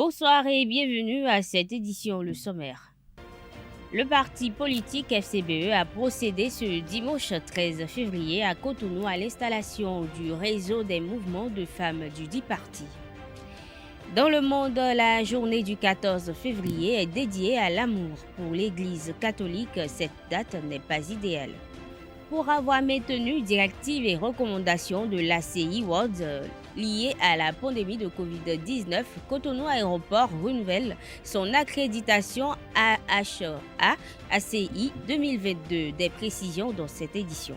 Bonsoir et bienvenue à cette édition, le sommaire. Le parti politique FCBE a procédé ce dimanche 13 février à Cotonou à l'installation du réseau des mouvements de femmes du dit parti. Dans le monde, la journée du 14 février est dédiée à l'amour. Pour l'Église catholique, cette date n'est pas idéale. Pour avoir maintenu directives et recommandations de l'ACI World liées à la pandémie de Covid-19, Cotonou Aéroport renouvelle son accréditation AHA ACI 2022. Des précisions dans cette édition.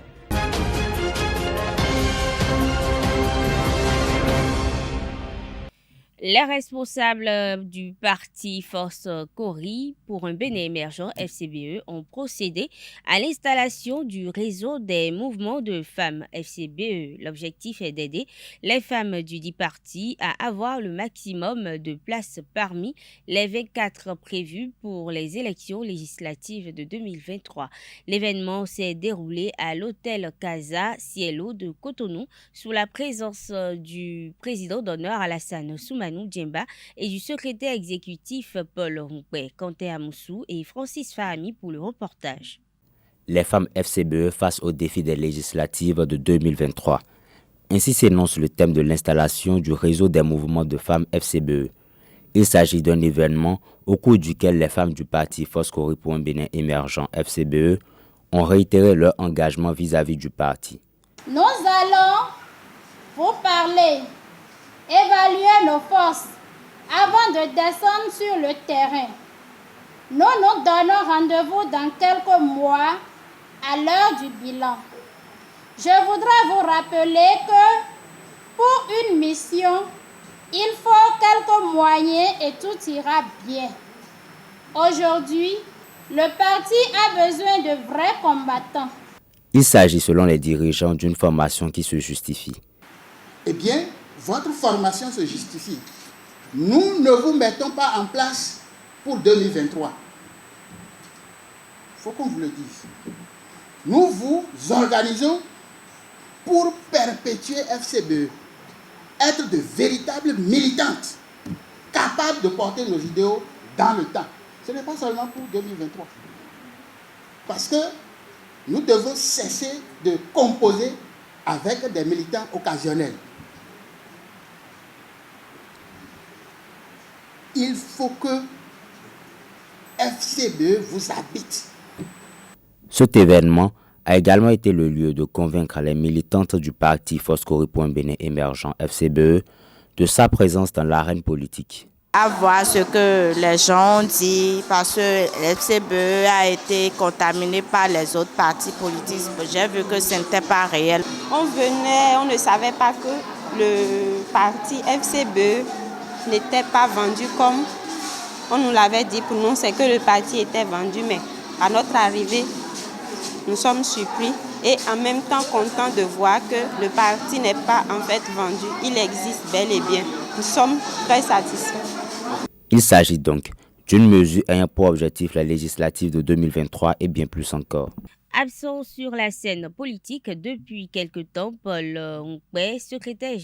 Les responsables du parti Force Cori pour un Bénin émergent FCBE ont procédé à l'installation du réseau des mouvements de femmes FCBE. L'objectif est d'aider les femmes du dit parti à avoir le maximum de places parmi les 24 prévues pour les élections législatives de 2023. L'événement s'est déroulé à l'hôtel Casa Cielo de Cotonou sous la présence du président d'honneur Alassane Soumanou Djemba et du secrétaire exécutif Paul Rompé, Kanté Amoussou et Francis Fahami pour le reportage. Les femmes FCBE face aux défis des législatives de 2023. Ainsi s'énonce le thème de l'installation du réseau des mouvements de femmes FCBE. Il s'agit d'un événement au cours duquel les femmes du parti Force Cori pour un Bénin émergent FCBE ont réitéré leur engagement vis-à-vis du parti. Nous allons vous parler, évaluer nos forces avant de descendre sur le terrain. Nous nous donnons rendez-vous dans quelques mois à l'heure du bilan. Je voudrais vous rappeler que pour une mission, il faut quelques moyens et tout ira bien. Aujourd'hui, le parti a besoin de vrais combattants. Il s'agit, selon les dirigeants, d'une formation qui se justifie. Eh bien, votre formation se justifie. Nous ne vous mettons pas en place pour 2023. Il faut qu'on vous le dise. Nous vous organisons pour perpétuer FCBE, être de véritables militantes, capables de porter nos idéaux dans le temps. Ce n'est pas seulement pour 2023. Parce que nous devons cesser de composer avec des militants occasionnels. Il faut que FCBE vous habite. Cet événement a également été le lieu de convaincre les militantes du parti Force Cori pour un Bénin émergent FCBE de sa présence dans l'arène politique. À voir ce que les gens ont dit, parce que l'FCBE a été contaminé par les autres partis politiques. J'ai vu que ce n'était pas réel. On ne savait pas que le parti FCBE n'était pas vendu comme on nous l'avait dit. Pour nous, c'est que le parti était vendu, mais à notre arrivée, nous sommes surpris et en même temps contents de voir que le parti n'est pas en fait vendu. Il existe bel et bien. Nous sommes très satisfaits. Il s'agit donc d'une mesure ayant pour objectif la législative de 2023 et bien plus encore. Absent sur la scène politique depuis quelque temps, Paul Rompé, secrétaire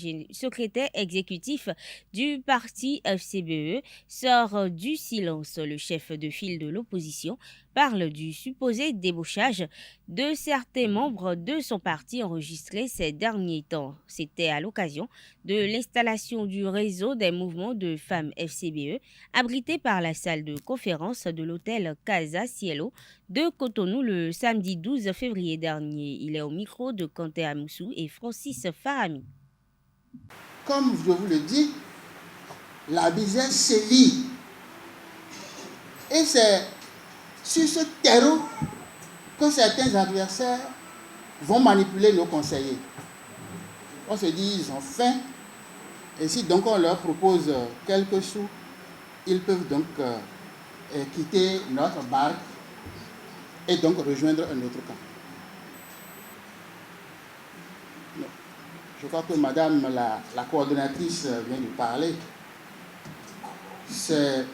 exécutif du parti FCBE, sort du silence. Le chef de file de l'opposition parle du supposé débauchage de certains membres de son parti enregistrés ces derniers temps. C'était à l'occasion de l'installation du réseau des mouvements de femmes FCBE, abrité par la salle de conférence de l'hôtel Casa Cielo de Cotonou le samedi 12 février dernier. Il est au micro de Kanté Amoussou et Francis Fahami. Comme je vous le dis, la misère sévit. Et c'est sur ce terreau que certains adversaires vont manipuler nos conseillers. On se dit, ils ont faim. Et si donc on leur propose quelques sous, ils peuvent donc quitter notre barque et donc rejoindre un autre camp. Je crois que madame la coordonnatrice vient de parler. C'est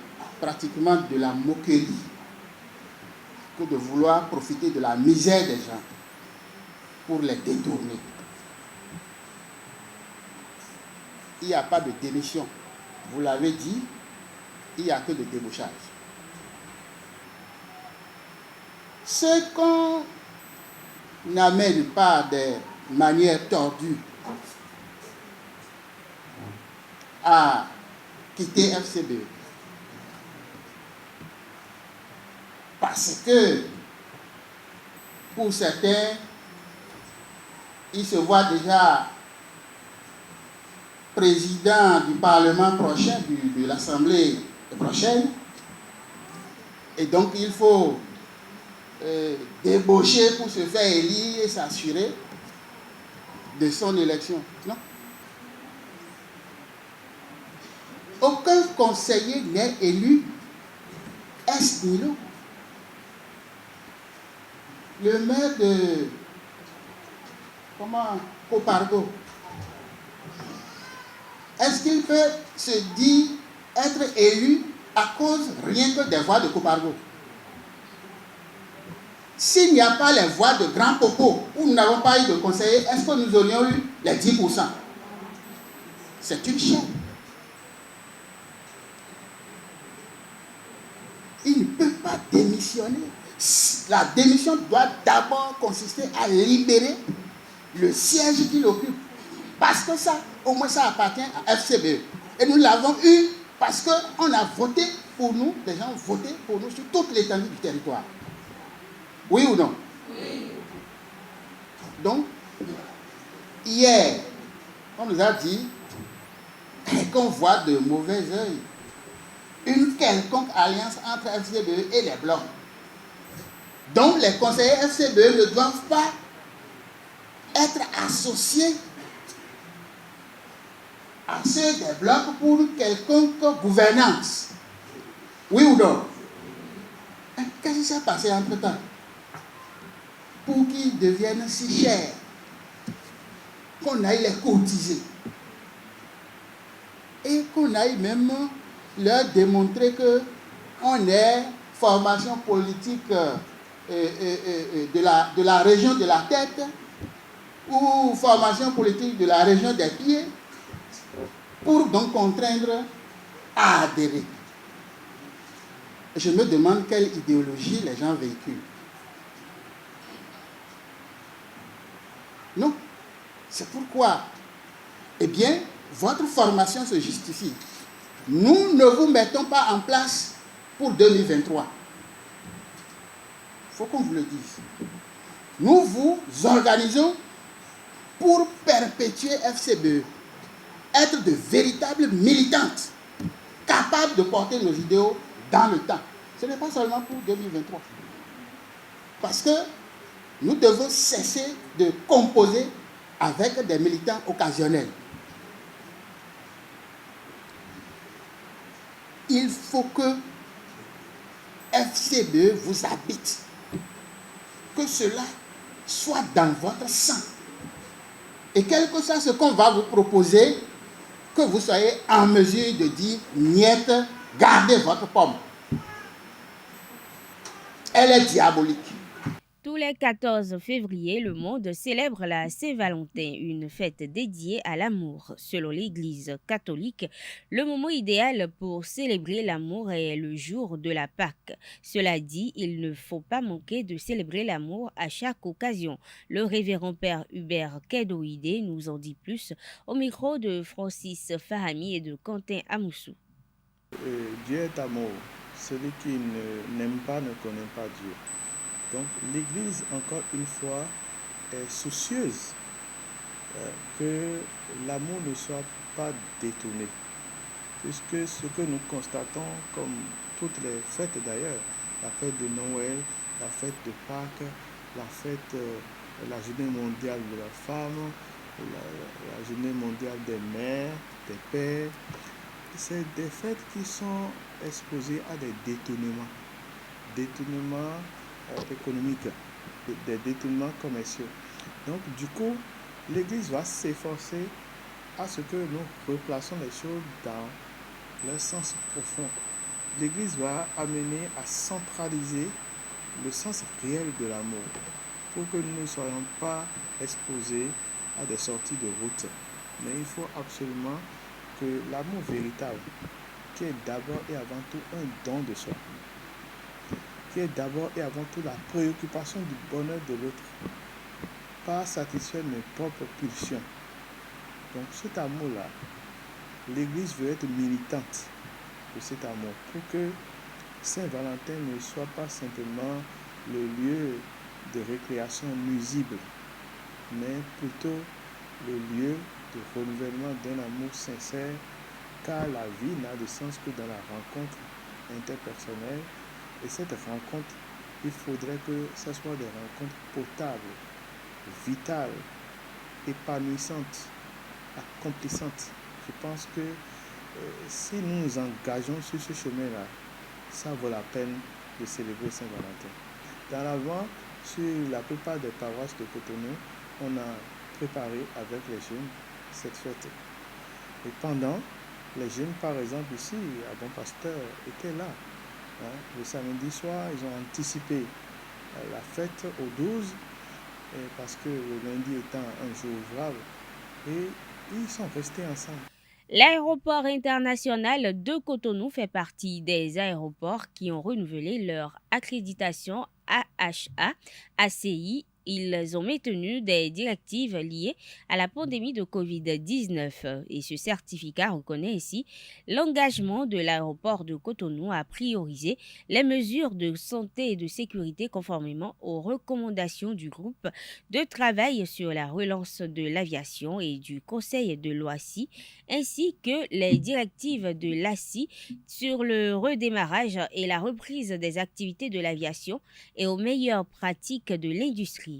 pratiquement de la moquerie que de vouloir profiter de la misère des gens pour les détourner. Il n'y a pas de démission. Vous l'avez dit, il n'y a que le débauchage. Ce qu'on n'amène pas de manière tordue à quitter FCBE, parce que pour certains, ils se voient déjà président du Parlement prochain, de l'Assemblée prochaine, et donc il faut débaucher pour se faire élire et s'assurer de son élection. Non. Aucun conseiller n'est élu ex nihilo. Le maire de Copargo, est-ce qu'il peut se dire être élu à cause rien que des voix de Copargo? S'il n'y a pas les voix de Grand Popo, où nous n'avons pas eu de conseiller, est-ce que nous aurions eu les 10%? C'est une chaîne. Il ne peut pas démissionner. La démission doit d'abord consister à libérer le siège qu'il occupe. Parce que ça, au moins ça appartient à FCBE. Et nous l'avons eu parce qu'on a voté pour nous, les gens ont voté pour nous sur toute l'étendue du territoire. Oui ou non? Oui. Donc, hier, on nous a dit qu'on voit de mauvais œil une quelconque alliance entre FCBE et les blocs. Donc, les conseillers FCBE ne doivent pas être associés à ceux des blocs pour quelconque gouvernance. Oui ou non? Qu'est-ce qui s'est passé entre-temps pour qu'ils deviennent si chers qu'on aille les cotiser et qu'on aille même leur démontrer qu'on est formation politique de la région de la tête ou formation politique de la région des pieds, pour donc contraindre à adhérer. Je me demande quelle idéologie les gens véhiculent. Non. C'est pourquoi, eh bien, votre formation se justifie. Nous ne vous mettons pas en place pour 2023. Il faut qu'on vous le dise. Nous vous organisons pour perpétuer FCBE, être de véritables militantes, capables de porter nos idéaux dans le temps. Ce n'est pas seulement pour 2023. Parce que nous devons cesser de composer avec des militants occasionnels. Il faut que FCBE vous habite. Que cela soit dans votre sang. Et quel que soit ce qu'on va vous proposer, que vous soyez en mesure de dire « Niette, gardez votre pomme ». Elle est diabolique. Tous les 14 février, le monde célèbre la Saint-Valentin, une fête dédiée à l'amour. Selon l'Église catholique, le moment idéal pour célébrer l'amour est le jour de la Pâque. Cela dit, il ne faut pas manquer de célébrer l'amour à chaque occasion. Le révérend père Hubert Kedoïdé nous en dit plus au micro de Francis Fahami et de Quentin Amoussou. Dieu est amour. Celui qui n'aime pas ne connaît pas Dieu. Donc l'Église, encore une fois, est soucieuse que l'amour ne soit pas détourné. Puisque ce que nous constatons, comme toutes les fêtes d'ailleurs, la fête de Noël, la fête de Pâques, la fête, la journée mondiale de la femme, la journée mondiale des mères, des pères, c'est des fêtes qui sont exposées à des détournements économiques, des détournements commerciaux. Donc du coup, l'Église va s'efforcer à ce que nous replaçons les choses dans leur sens profond. L'Église va amener à centraliser le sens réel de l'amour pour que nous ne soyons pas exposés à des sorties de route. Mais il faut absolument que l'amour véritable qui est d'abord et avant tout un don de soi, qui est d'abord et avant tout la préoccupation du bonheur de l'autre, pas satisfaire mes propres pulsions. Donc cet amour-là, l'Église veut être militante de cet amour pour que Saint-Valentin ne soit pas simplement le lieu de récréation nuisible, mais plutôt le lieu de renouvellement d'un amour sincère, car la vie n'a de sens que dans la rencontre interpersonnelle. Et cette rencontre, il faudrait que ce soit des rencontres potables, vitales, épanouissantes, accomplissantes. Je pense que si nous nous engageons sur ce chemin-là, ça vaut la peine de célébrer Saint-Valentin. Dans l'avant, sur la plupart des paroisses de Cotonou, on a préparé avec les jeunes cette fête. Et pendant, les jeunes, par exemple, ici, à Bon Pasteur, étaient là. Le samedi soir, ils ont anticipé la fête au 12, parce que le lundi étant un jour ouvrable, et ils sont restés ensemble. L'aéroport international de Cotonou fait partie des aéroports qui ont renouvelé leur accréditation AHA, ACI. Ils ont maintenu des directives liées à la pandémie de Covid-19 et ce certificat reconnaît ici l'engagement de l'aéroport de Cotonou à prioriser les mesures de santé et de sécurité conformément aux recommandations du groupe de travail sur la relance de l'aviation et du Conseil de l'OACI, ainsi que les directives de l'ACI sur le redémarrage et la reprise des activités de l'aviation et aux meilleures pratiques de l'industrie.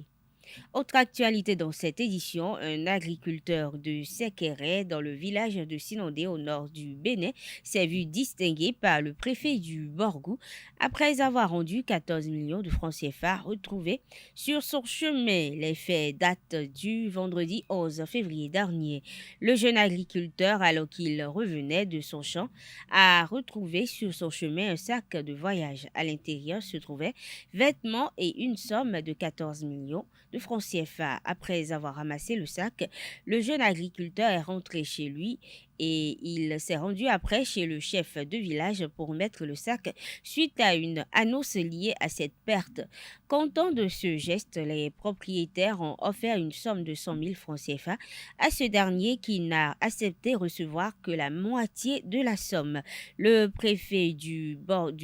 Autre actualité dans cette édition, un agriculteur de Sékéré dans le village de Sinondé au nord du Bénin s'est vu distingué par le préfet du Borgou après avoir rendu 14 millions de francs CFA retrouvés sur son chemin. Les faits datent du vendredi 11 février dernier. Le jeune agriculteur, alors qu'il revenait de son champ, a retrouvé sur son chemin un sac de voyage. À l'intérieur se trouvaient vêtements et une somme de 14 millions de francs CFA. Après avoir ramassé le sac, le jeune agriculteur est rentré chez lui et il s'est rendu après chez le chef de village pour mettre le sac suite à une annonce liée à cette perte. Content de ce geste, les propriétaires ont offert une somme de 100 000 francs CFA à ce dernier qui n'a accepté recevoir que la moitié de la somme. Le préfet du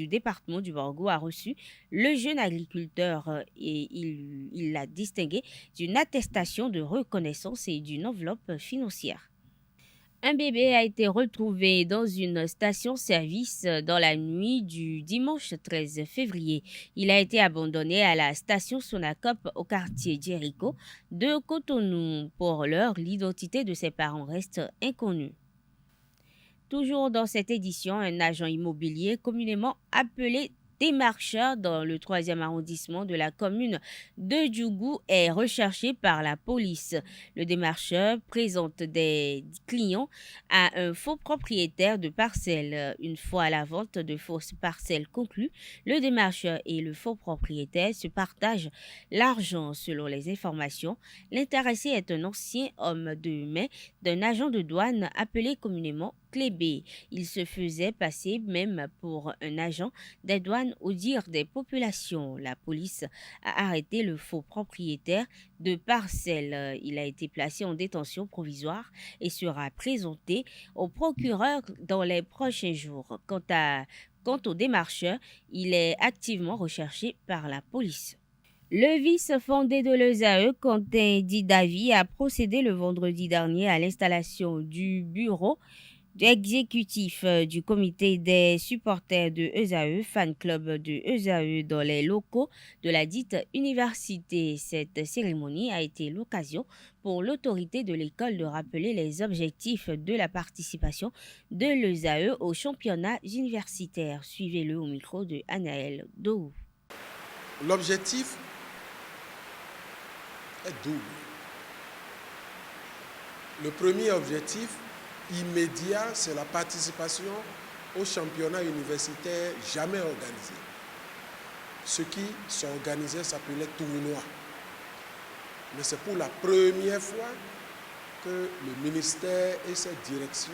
département du Borgou a reçu le jeune agriculteur et il l'a distingué d'une attestation de reconnaissance et d'une enveloppe financière. Un bébé a été retrouvé dans une station-service dans la nuit du dimanche 13 février. Il a été abandonné à la station Sonacop au quartier Jéricho de Cotonou. Pour l'heure, l'identité de ses parents reste inconnue. Toujours dans cette édition, un agent immobilier communément appelé démarcheur dans le 3e arrondissement de la commune de Djougou est recherché par la police. Le démarcheur présente des clients à un faux propriétaire de parcelles. Une fois la vente de fausses parcelles conclue, le démarcheur et le faux propriétaire se partagent l'argent. Selon les informations, l'intéressé est un ancien homme de main d'un agent de douane appelé communément Clébé. Il se faisait passer même pour un agent des douanes au dire des populations. La police a arrêté le faux propriétaire de parcelles. Il a été placé en détention provisoire et sera présenté au procureur dans les prochains jours. Quant au démarcheur, il est activement recherché par la police. Le vice-fondé de l'ESAE, Quentin Didavi, a procédé le vendredi dernier à l'installation du bureau exécutif du comité des supporters de ESAE, fan club de ESAE dans les locaux de la dite université. Cette cérémonie a été l'occasion pour l'autorité de l'école de rappeler les objectifs de la participation de l'ESAE aux championnats universitaires. Suivez-le au micro de Anaël Dohou. L'objectif est double. Le premier objectif immédiat, c'est la participation aux championnats universitaires jamais organisés. Ce qui s'organisait s'appelait tournoi. Mais c'est pour la première fois que le ministère et sa direction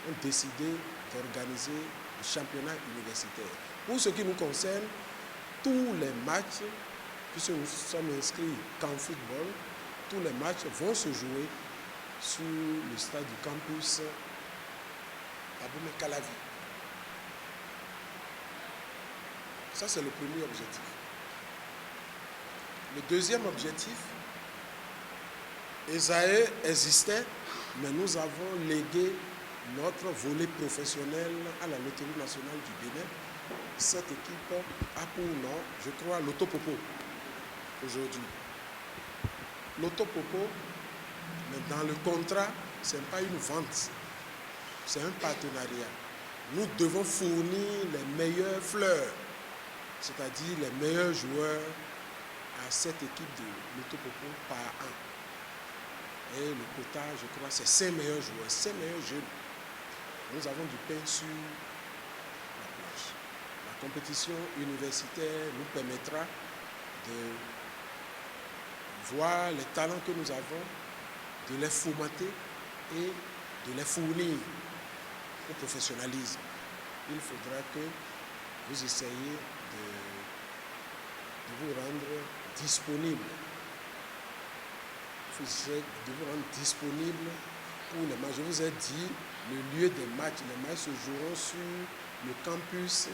ont décidé d'organiser le championnat universitaire. Pour ce qui nous concerne, tous les matchs, puisque nous sommes inscrits qu'en football, tous les matchs vont se jouer sur le stade du campus Abomey-Calavi. Ça, c'est le premier objectif. Le deuxième objectif, Esae existait, mais nous avons légué notre volet professionnel à la Loterie nationale du Bénin. Cette équipe a pour nom, je crois, l'Autopopo aujourd'hui. L'Autopopo, mais dans le contrat, ce n'est pas une vente, c'est un partenariat. Nous devons fournir les meilleures fleurs, c'est-à-dire les meilleurs joueurs à cette équipe de l'Autopopo par an. Et le quota, je crois, c'est 5 meilleurs joueurs, 5 meilleurs jeunes. Nous avons du pain sur la planche. La compétition universitaire nous permettra de voir les talents que nous avons, de les formater et de les fournir au professionnalisme. Il faudra que vous essayiez de vous rendre disponible. De vous rendre disponible pour les matchs. Je vous ai dit, le lieu des matchs, les matchs se joueront sur le campus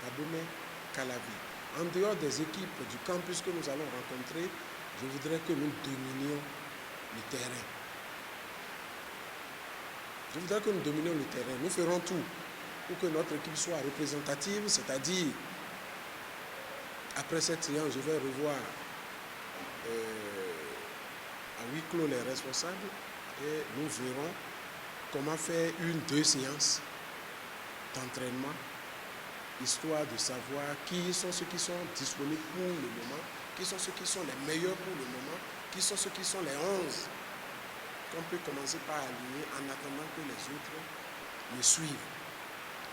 d'Abomey-Calavi. En dehors des équipes du campus que nous allons rencontrer, je voudrais que nous dominions le terrain. Je voudrais que nous dominions le terrain. Nous ferons tout pour que notre équipe soit représentative, c'est-à-dire, après cette séance, je vais revoir à huis clos les responsables et nous verrons comment faire 1-2 séances d'entraînement, histoire de savoir qui sont ceux qui sont disponibles pour le moment, qui sont ceux qui sont les meilleurs pour le moment, qui sont ceux qui sont les 11 qu'on peut commencer par aligner en attendant que les autres le suivent.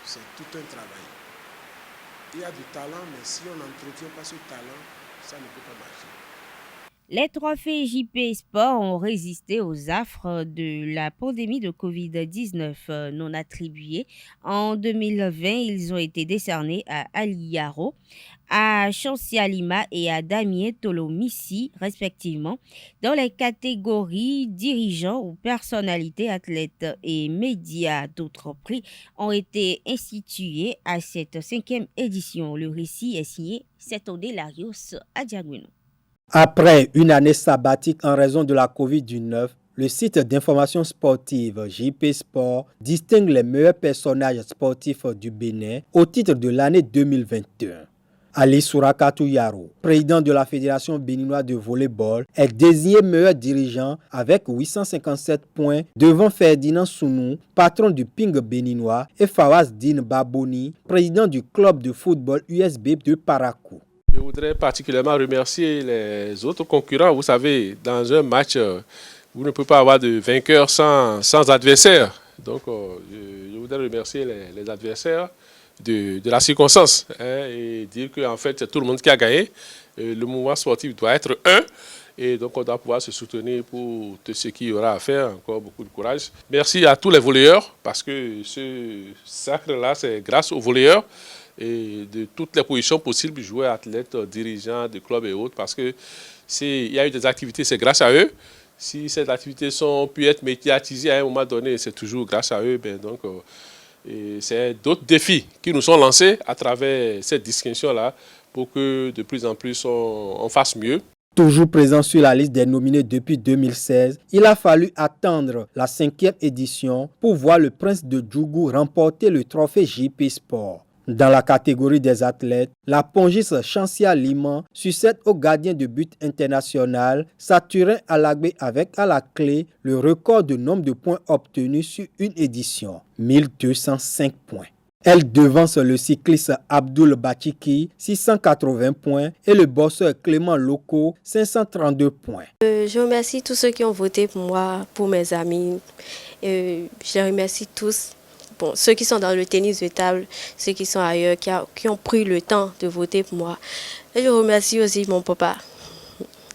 C'est tout un travail. Il y a du talent, mais si on n'entretient pas ce talent, ça ne peut pas marcher. Les trophées JP Sport ont résisté aux affres de la pandémie de Covid-19 non attribués. En 2020, ils ont été décernés à Ali Yaro, à Chancy Alima et à Damien Tolomissi, respectivement, dans les catégories dirigeants ou personnalités, athlètes et médias. D'autres prix ont été institués à cette 5e édition. Le récit est signé Setode Larios Adiagounou. Après une année sabbatique en raison de la COVID-19, le site d'information sportive JP Sport distingue les meilleurs personnages sportifs du Bénin au titre de l'année 2021. Ali Sourakatou Yaro, président de la Fédération béninoise de volleyball, est désigné meilleur dirigeant avec 857 points devant Ferdinand Sounou, patron du Ping béninois, et Fawaz Din Baboni, président du club de football USB de Parakou. Je voudrais particulièrement remercier les autres concurrents. Vous savez, dans un match, vous ne pouvez pas avoir de vainqueur sans adversaire. Donc, je voudrais remercier les adversaires de la circonstance et dire qu'en fait, c'est tout le monde qui a gagné. Le mouvement sportif doit être un. Et donc, on doit pouvoir se soutenir pour tout ce qu'il y aura à faire. Encore beaucoup de courage. Merci à tous les volleyeurs parce que ce sacre-là, c'est grâce aux volleyeurs et de toutes les positions possibles, joueurs, athlètes, dirigeants de clubs et autres, parce que s'il y a eu des activités, c'est grâce à eux. Si ces activités ont pu être médiatisées à un moment donné, c'est toujours grâce à eux. C'est d'autres défis qui nous sont lancés à travers cette distinction-là pour que de plus en plus on fasse mieux. Toujours présent sur la liste des nominés depuis 2016, il a fallu attendre la 5e édition pour voir le prince de Djougou remporter le trophée JP Sport. Dans la catégorie des athlètes, la pongiste Chancy Liman succède au gardien de but international Saturin Alagbe avec à la clé le record de nombre de points obtenus sur une édition, 1205 points. Elle devance le cycliste Abdul Bachiki, 680 points, et le bosseur Clément Loco, 532 points. Je remercie tous ceux qui ont voté pour moi, pour mes amis. Je les remercie tous. Bon, ceux qui sont dans le tennis de table, ceux qui sont ailleurs, qui ont pris le temps de voter pour moi. Et je remercie aussi mon papa,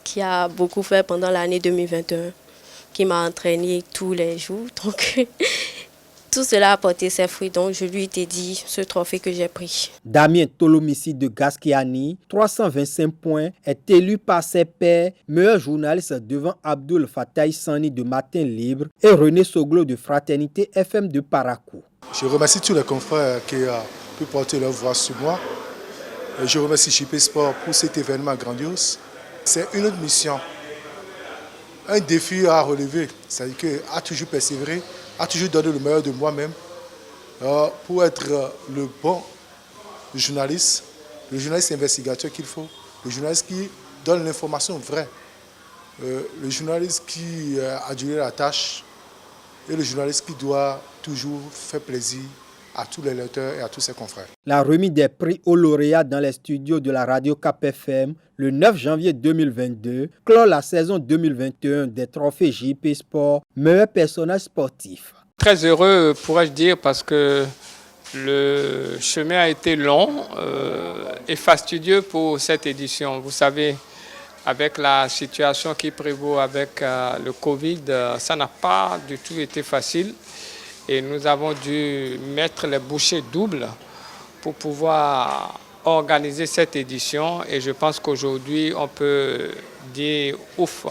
qui a beaucoup fait pendant l'année 2021, qui m'a entraîné tous les jours. Donc, Tout cela a porté ses fruits, donc je lui ai dit ce trophée que j'ai pris. Damien Tolomissi de Gaskiani, 325 points, est élu par ses pairs meilleur journaliste devant Abdul Fattah Sani de Matin Libre et René Soglo de Fraternité FM de Parakou. Je remercie tous les confrères qui ont pu porter leur voix sur moi. Je remercie JP Sport pour cet événement grandiose. C'est une autre mission, un défi à relever, c'est-à-dire qu'à toujours persévérer, à toujours donner le meilleur de moi-même pour être le bon journaliste, le journaliste investigateur qu'il faut, le journaliste qui donne l'information vraie, le journaliste qui a duré la tâche et le journaliste qui doit toujours faire plaisir à tous les lecteurs et à tous ses confrères. La remise des prix aux lauréats dans les studios de la radio Cap FM le 9 janvier 2022 clôt la saison 2021 des trophées JP Sport meilleur personnage sportif. Très heureux, pourrais-je dire, parce que le chemin a été long et fastidieux pour cette édition. Vous savez, avec la situation qui prévaut avec le Covid, ça n'a pas du tout été facile. Et nous avons dû mettre les bouchées doubles pour pouvoir organiser cette édition. Et je pense qu'aujourd'hui, on peut dire ouf,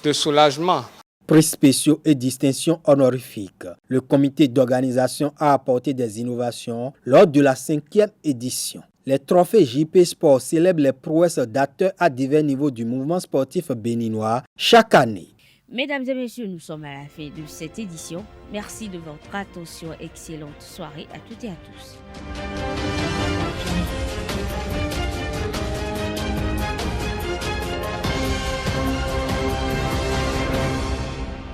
de soulagement. Prix spéciaux et distinctions honorifiques. Le comité d'organisation a apporté des innovations lors de la 5e édition. Les trophées JP Sport célèbrent les prouesses d'acteurs à divers niveaux du mouvement sportif béninois chaque année. Mesdames et messieurs, nous sommes à la fin de cette édition. Merci de votre attention. Excellente soirée à toutes et à tous.